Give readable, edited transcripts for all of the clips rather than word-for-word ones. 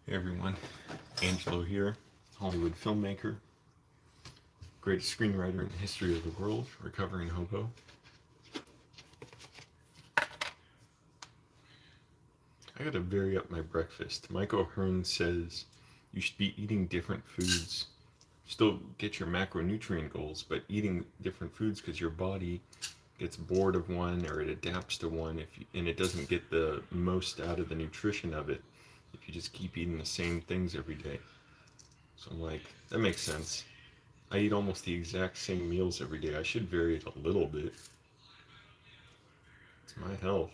Hey everyone, Angelo here, Hollywood filmmaker, greatest screenwriter in the history of the world, recovering hobo. I gotta vary up my breakfast. Mike O'Hearn says you should be eating different foods. Still get your macronutrient goals, but eating different foods because your body gets bored of one or it adapts to one and it doesn't get the most out of the nutrition of it if you just keep eating the same things every day. So I'm like, that makes sense. I eat almost the exact same meals every day. I should vary it a little bit. It's my health.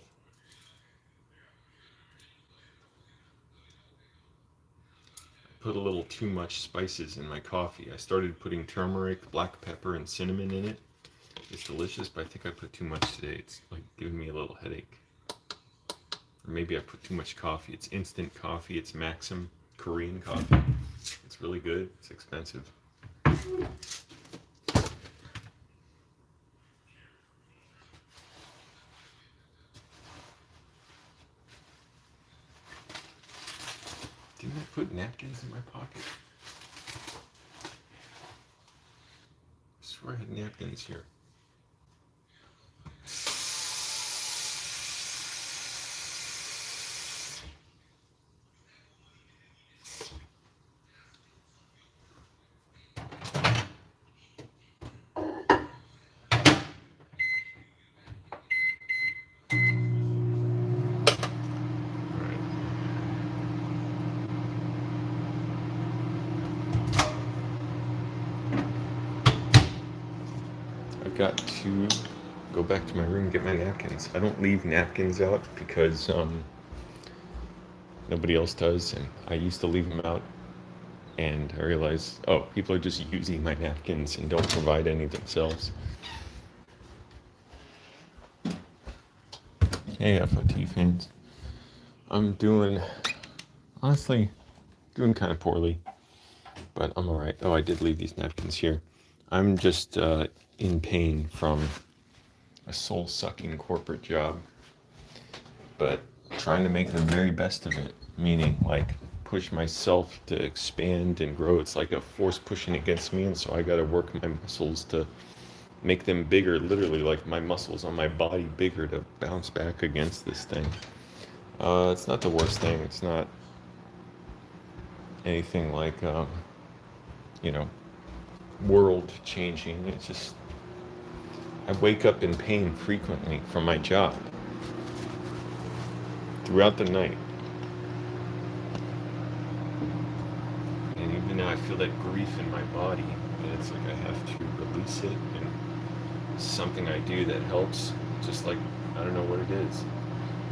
I put a little too much spices in my coffee. I started putting turmeric, black pepper, and cinnamon in it. It's delicious, but I think I put too much today. It's like giving me a little headache. Or maybe I put too much coffee. It's instant coffee. It's Maxim Korean coffee. It's really good. It's expensive. Didn't I put napkins in my pocket? I swear I had napkins here. I've got to go back to my room and get my napkins. I don't leave napkins out because nobody else does, and I used to leave them out, and I realized, oh, people are just using my napkins and don't provide any themselves. Hey, FOT fans. I'm honestly, doing kind of poorly, but I'm alright. Oh, I did leave these napkins here. I'm just in pain from a soul-sucking corporate job, but trying to make the very best of it, meaning like push myself to expand and grow. It's like a force pushing against me, and so I got to work my muscles to make them bigger, literally like my muscles on my body bigger to bounce back against this thing. It's not the worst thing. It's not anything like, you know, world changing. It's just, I wake up in pain frequently from my job throughout the night. And even now I feel that grief in my body, and it's like I have to release it, and it's something I do that helps, just like, I don't know what it is.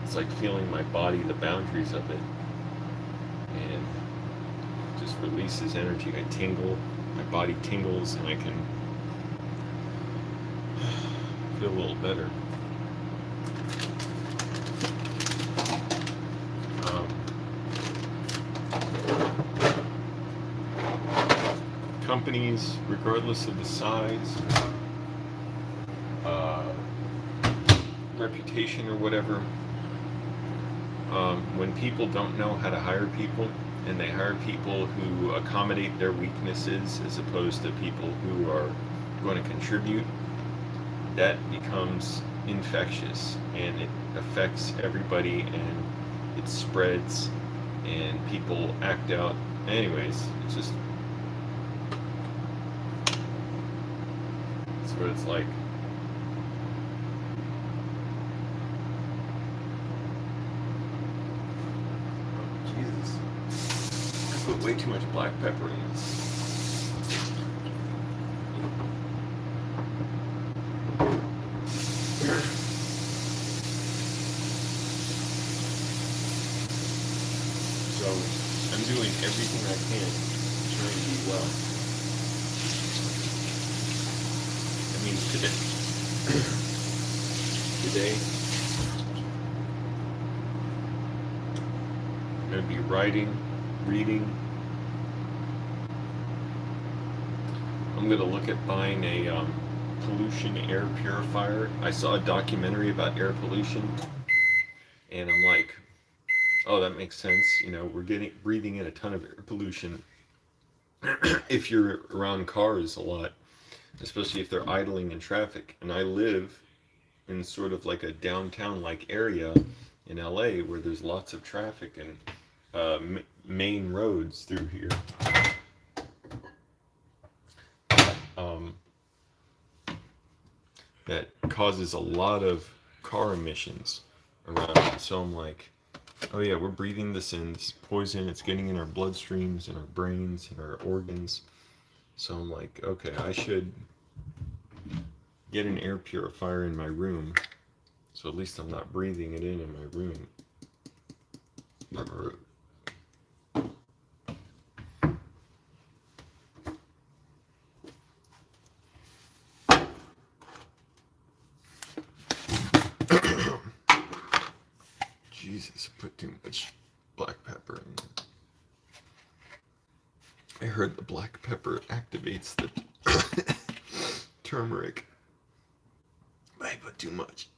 It's like feeling my body, the boundaries of it, and it just releases energy. I tingle, my body tingles, and I can feel a little better. Companies, regardless of the size, reputation or whatever, when people don't know how to hire people and they hire people who accommodate their weaknesses as opposed to people who are going to contribute, that becomes infectious and it affects everybody and it spreads and people act out. Anyways, it's just, it's what it's like. Put way too much black pepper in it. So I'm doing everything I can to try and eat well. That means today I'm going to be writing, reading. I'm going to look at buying a pollution air purifier. I saw a documentary about air pollution, and I'm like, oh, that makes sense. We're breathing in a ton of air pollution if you're around cars a lot, especially if they're idling in traffic. And I live in sort of like a downtown like area in LA where there's lots of traffic and main roads through here. Um, that causes a lot of car emissions around it. So I'm like, oh yeah, we're breathing this in. It's poison. It's getting in our bloodstreams and our brains and our organs. So I'm like, okay, I should get an air purifier in my room. So at least I'm not breathing it in my room. Jesus, I put too much black pepper in there. I heard the black pepper activates the turmeric. But I put too much.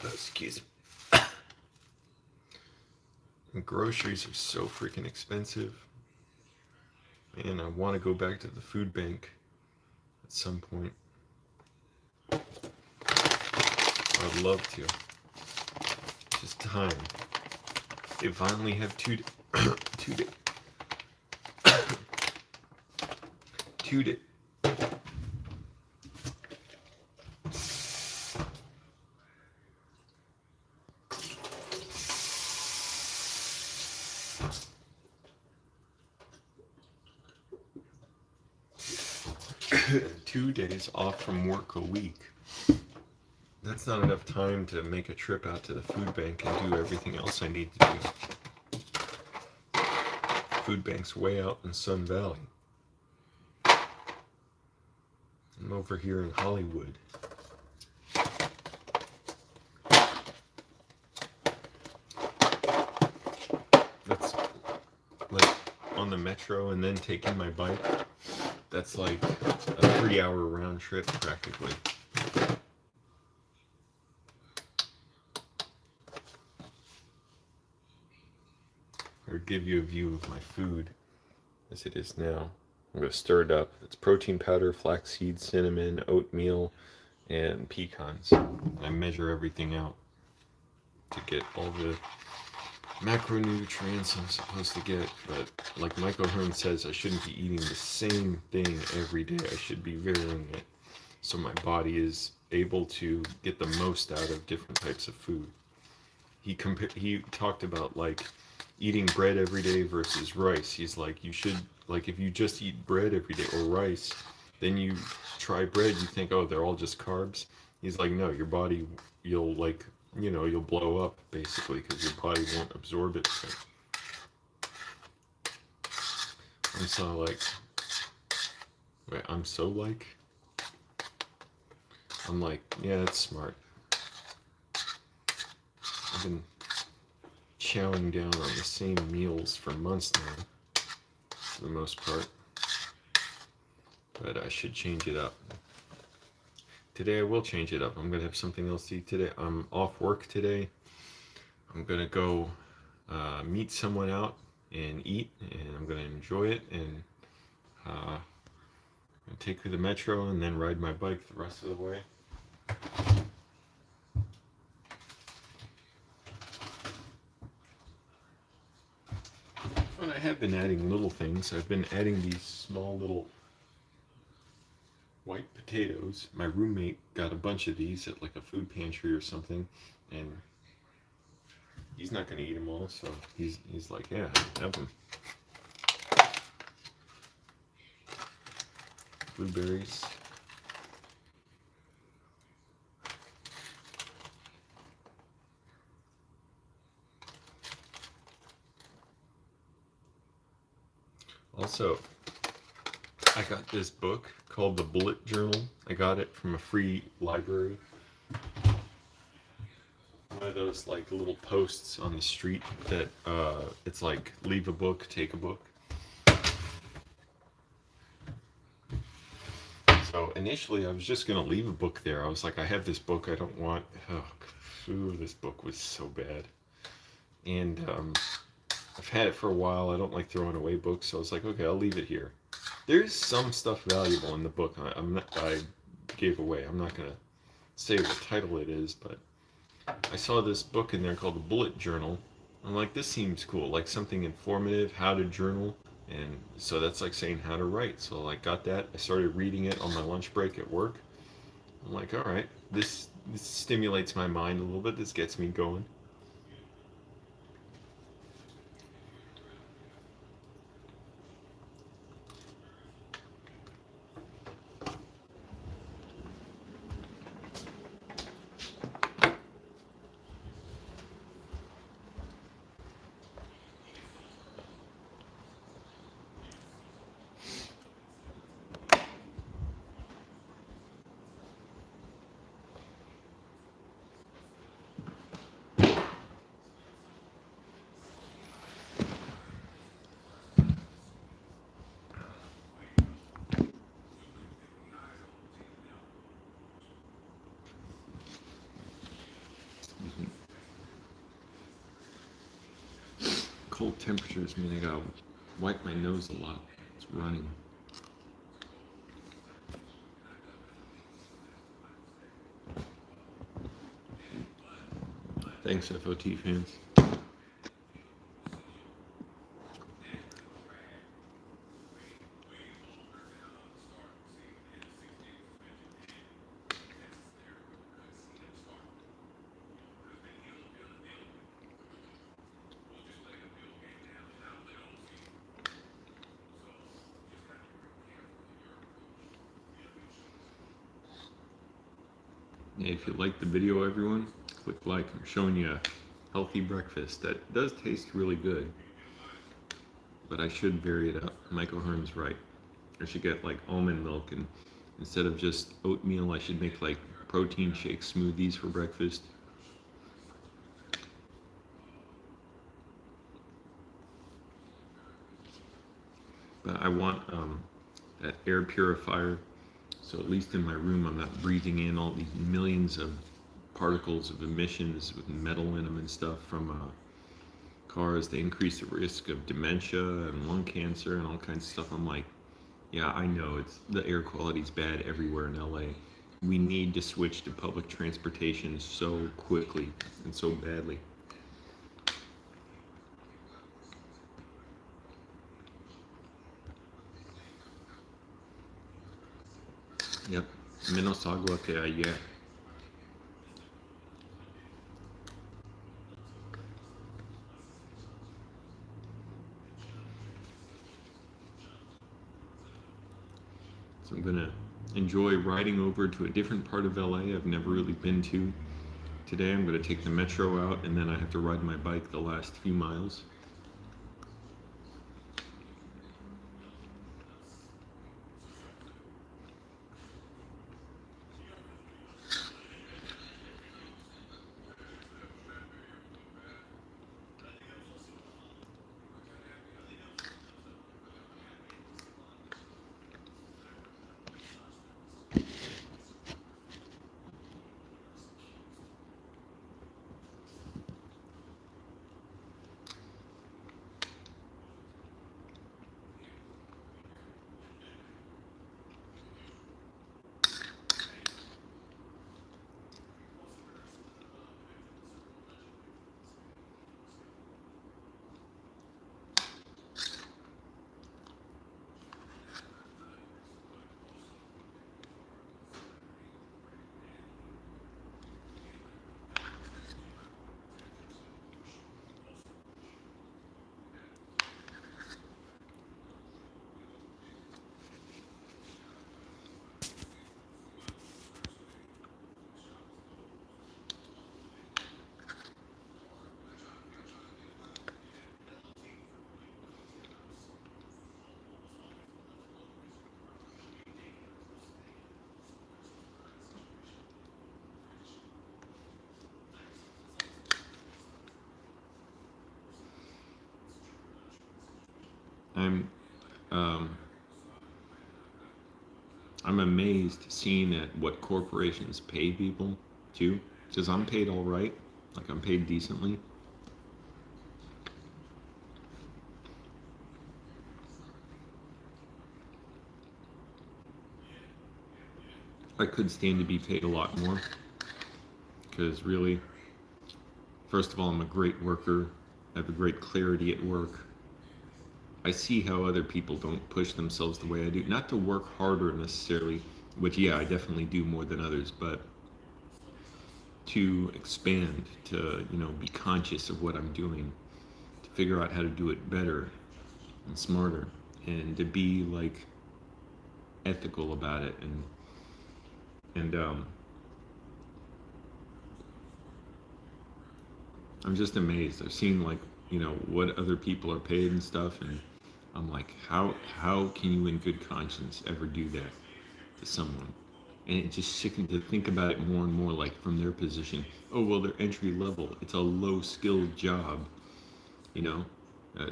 Excuse me. And groceries are so freaking expensive. And I want to go back to the food bank at some point. I'd love to. Just time. They finally have 2 days. 2 days off from work a week. That's not enough time to make a trip out to the food bank and do everything else I need to do. Food bank's way out in Sun Valley. I'm over here in Hollywood. That's like on the metro and then taking my bike. That's like a 3-hour round trip practically. Or give you a view of my food as it is now. I'm going to stir it up. It's protein powder, flaxseed, cinnamon, oatmeal, and pecans. I measure everything out to get all the macronutrients I'm supposed to get. But like Michael Hearn says, I shouldn't be eating the same thing every day. I should be varying it so my body is able to get the most out of different types of food. He talked about like eating bread every day versus rice. He's like, you should, like, if you just eat bread every day or rice, then you try bread, you think, oh, they're all just carbs. He's like, no, your body, you'll like, you'll blow up basically because your body won't absorb it. So I'm like, yeah, that's smart. I've been chowing down on the same meals for months now, for the most part. But I should change it up. Today I will change it up. I'm going to have something else to eat today. I'm off work today. I'm going to go meet someone out and eat, and I'm going to enjoy it, and take the metro and then ride my bike the rest of the way. And I have been adding little things. I've been adding these small little white potatoes. My roommate got a bunch of these at like a food pantry or something, and he's not going to eat them all, so he's like, yeah, have them. blueberries. Also, I got this book called The Bullet Journal. I got it from a free library. One of those like little posts on the street that it's like leave a book, take a book. So initially I was just gonna leave a book there. I was like, I have this book I don't want. Oh, this book was so bad. And I've had it for a while. I don't like throwing away books, so I was like, okay, I'll leave it here. There's some stuff valuable in the book. I gave away. I'm not gonna say what title it is, but I saw this book in there called The Bullet Journal. I'm like, this seems cool, like something informative, how to journal, and so that's like saying how to write. So I got that. I started reading it on my lunch break at work. I'm like, all right, this stimulates my mind a little bit. This gets me going. Cold temperatures mean I gotta wipe my nose a lot. It's running. Thanks, FOT fans. Yeah, if you like the video, everyone, click like. I'm showing you a healthy breakfast that does taste really good, but I should vary it up. Michael Hearn's right. I should get like almond milk, and instead of just oatmeal, I should make like protein shake smoothies for breakfast. But I want that air purifier, so at least in my room, I'm not breathing in all these millions of particles of emissions with metal in them and stuff from cars. They increase the risk of dementia and lung cancer and all kinds of stuff. I'm like, yeah, I know the air quality's bad everywhere in LA. We need to switch to public transportation so quickly and so badly. Yep, menos agua que ayer. So I'm gonna enjoy riding over to a different part of LA I've never really been to. Today I'm gonna take the metro out, and then I have to ride my bike the last few miles. I'm um, I'm amazed seeing at what corporations pay people too, because I'm paid all right, like I'm paid decently. I could stand to be paid a lot more, because really, first of all, I'm a great worker. I have a great clarity at work. I see how other people don't push themselves the way I do. Not to work harder necessarily, which yeah, I definitely do more than others, but to expand, to be conscious of what I'm doing, to figure out how to do it better and smarter, and to be like ethical about it, and I'm just amazed. I've seen like what other people are paid and stuff, and I'm like, how can you in good conscience ever do that to someone? And it just sickened to think about it more and more, like from their position. Oh well, they're entry level. It's a low skilled job, you know.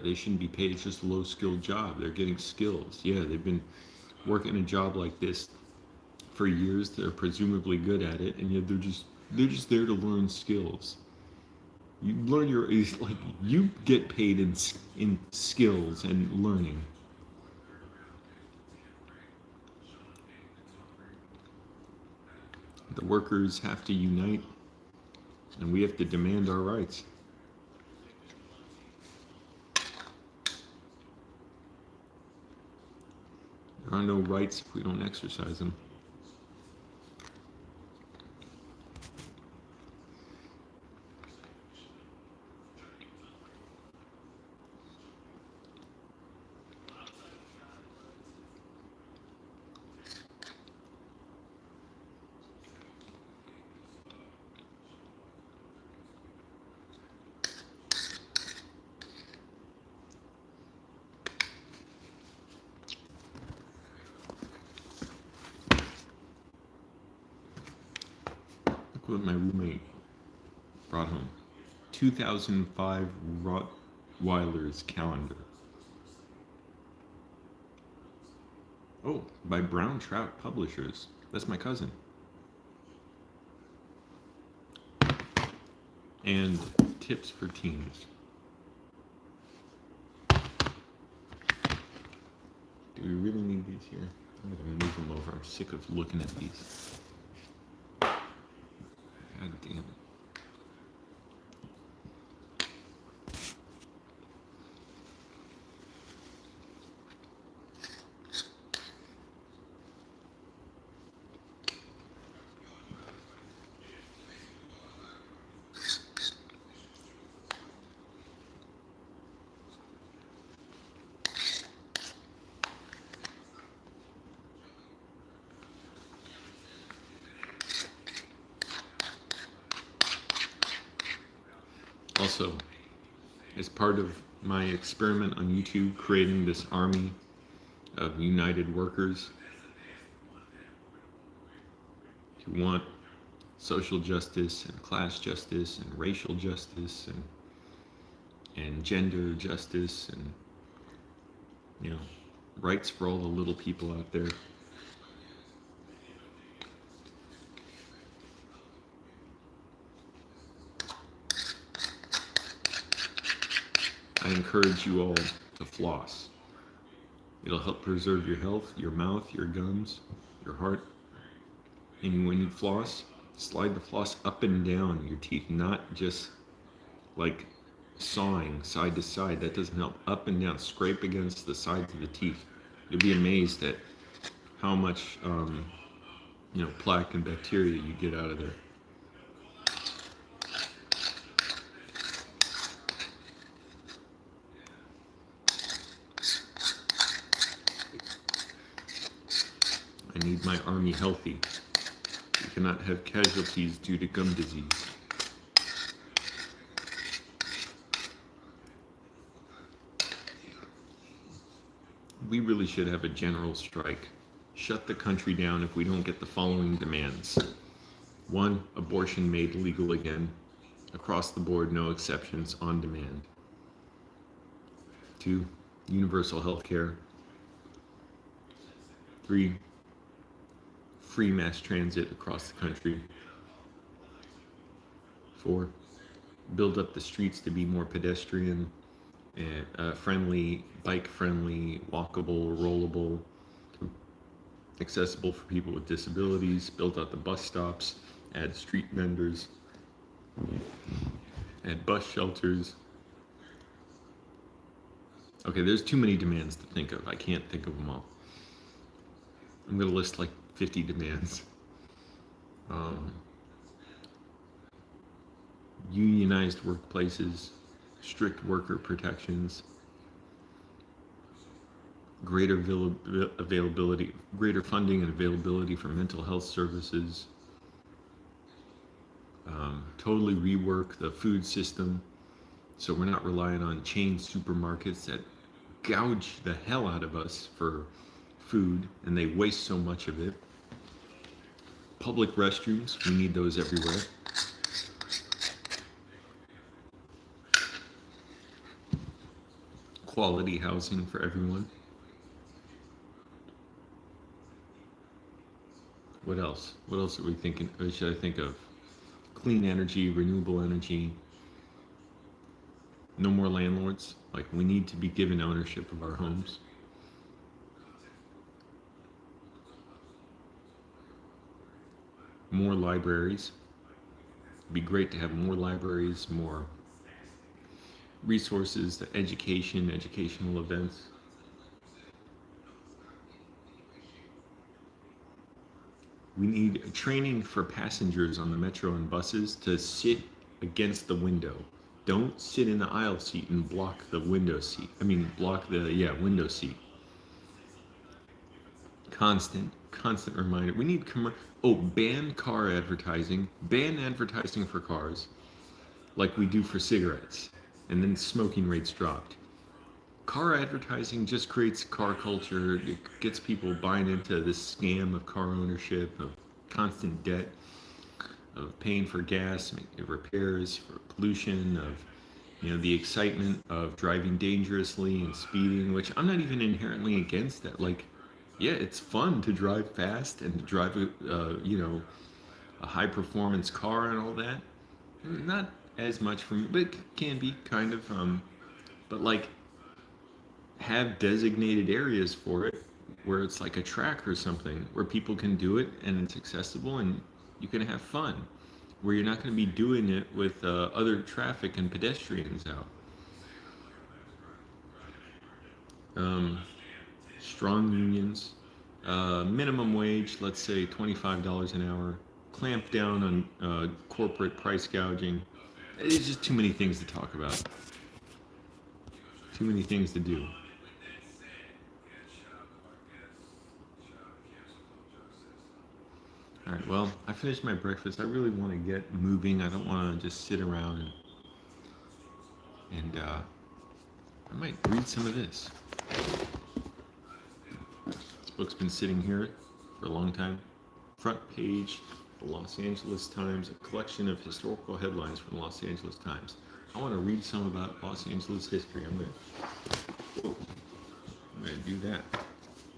They shouldn't be paid. It's just a low skilled job. They're getting skills. Yeah, they've been working a job like this for years. They're presumably good at it, and yet they're just there to learn skills. You learn your like you get paid in skills and learning. The workers have to unite, and we have to demand our rights. There are no rights if we don't exercise them. Look what my roommate brought home. 2005 Rottweiler's calendar. Oh, by Brown Trout Publishers. That's my cousin. And tips for teens. Do we really need these here? I'm gonna move them over. I'm sick of looking at these. God damn it. Also, as part of my experiment on YouTube, creating this army of united workers who want social justice and class justice and racial justice and gender justice and you know rights for all the little people out there. I encourage you all to floss. It'll help preserve your health, your mouth, your gums, your heart. And when you floss, slide the floss up and down your teeth, not just like sawing side to side. That doesn't help. Up and down, scrape against the sides of the teeth. You'll be amazed at how much plaque and bacteria you get out of there. I need my army healthy. We cannot have casualties due to gum disease. We really should have a general strike. Shut the country down if we don't get the following demands. 1, abortion made legal again. Across the board, no exceptions, on demand. 2, universal health care. 3, free mass transit across the country. 4, build up the streets to be more pedestrian and friendly, bike friendly, walkable, rollable, accessible for people with disabilities. Build out the bus stops, add street vendors, add bus shelters. Okay, there's too many demands to think of. I can't think of them all. I'm going to list like 50 demands. Um, Unionized workplaces, strict worker protections, greater availability, greater funding and availability for mental health services, totally rework the food system so we're not relying on chain supermarkets that gouge the hell out of us for food and they waste so much of it. Public restrooms, we need those everywhere. Quality housing for everyone. What else? What else are we thinking? What should I think of? Clean energy, renewable energy. No more landlords. Like, we need to be given ownership of our homes. More libraries. It'd be great to have more libraries, more resources, the educational events. We need training for passengers on the metro and buses to sit against the window. Don't sit in the aisle seat and block the window seat. Block the window seat. Constant reminder. We need ban car advertising. Ban advertising for cars, like we do for cigarettes, and then smoking rates dropped. Car advertising just creates car culture. It gets people buying into this scam of car ownership, of constant debt, of paying for gas, repairs, for pollution, of the excitement of driving dangerously and speeding, which I'm not even inherently against that. Like, yeah, it's fun to drive fast and to drive a high performance car and all that. Not as much for me, but it can be kind of. But like, have designated areas for it where it's like a track or something where people can do it and it's accessible and you can have fun, where you're not going to be doing it with other traffic and pedestrians out. Strong unions, minimum wage, let's say $25 an hour, clamp down on corporate price gouging. It's just too many things to talk about, too many things to do. All right, well, I finished my breakfast. I really want to get moving. I don't want to just sit around and I might read some of this. This book's been sitting here for a long time. Front page, the Los Angeles Times, a collection of historical headlines from the Los Angeles Times. I want to read some about Los Angeles history. I'm going to do that.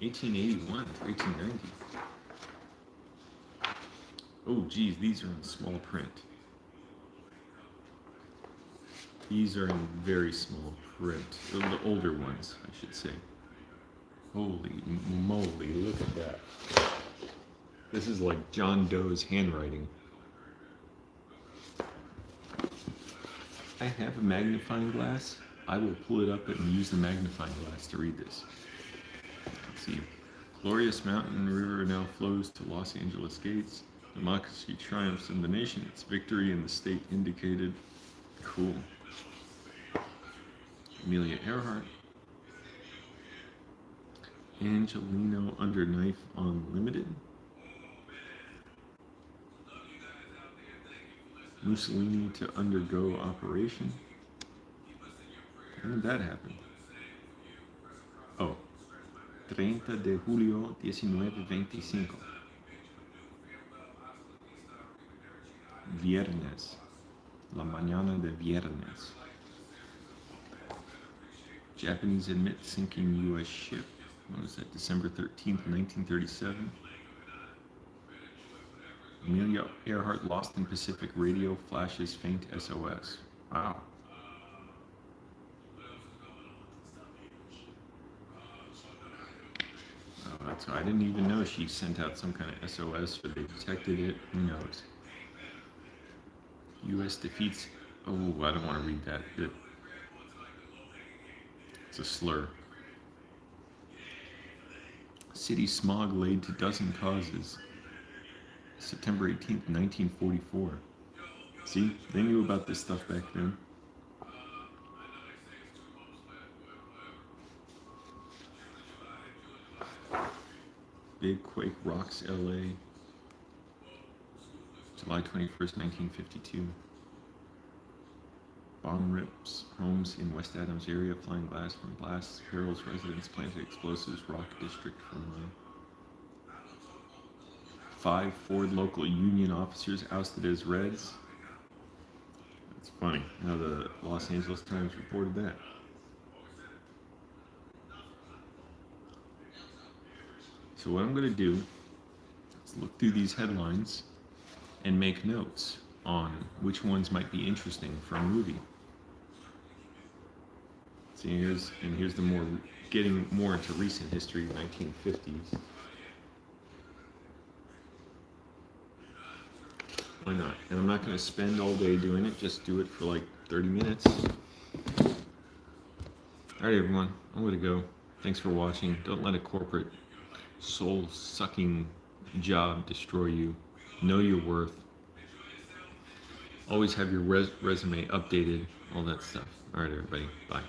1881 to 1890. Oh, geez, these are in small print. These are in very small print. The older ones, I should say. Holy moly, look at that. This is like John Doe's handwriting. I have a magnifying glass. I will pull it up and use the magnifying glass to read this. Let's see. Glorious mountain river now flows to Los Angeles gates. Democracy triumphs in the nation. Its victory in the state indicated. Cool. Amelia Earhart. Angelino under knife unlimited. Mussolini to undergo operation. When did that happen? Oh, 30 de julio 1925. Viernes. La mañana de viernes. Japanese admit sinking U.S. ship. What was that? December 13th, 1937. Amelia Earhart lost in Pacific, radio flashes faint SOS. Wow. Oh, I didn't even know she sent out some kind of SOS or they detected it. Who knows? U.S. defeats. Oh, I don't want to read that. It's a slur. City smog laid to dozen causes. September 18th, 1944. See, they knew about this stuff back then. Big quake rocks LA. July 21st, 1952. Bomb rips homes in West Adams area. Flying glass from blasts. Perils residents planted explosives. Rock district for money. 5 Ford local union officers ousted as Reds. It's funny how the Los Angeles Times reported that. So what I'm going to do is look through these headlines and make notes on which ones might be interesting for a movie. See, here's the getting more into recent history, 1950s. Why not? And I'm not going to spend all day doing it, just do it for like 30 minutes. Alright everyone, I'm going to go. Thanks for watching. Don't let a corporate soul-sucking job destroy you. Know your worth. Always have your resume updated, all that stuff. Alright everybody, bye.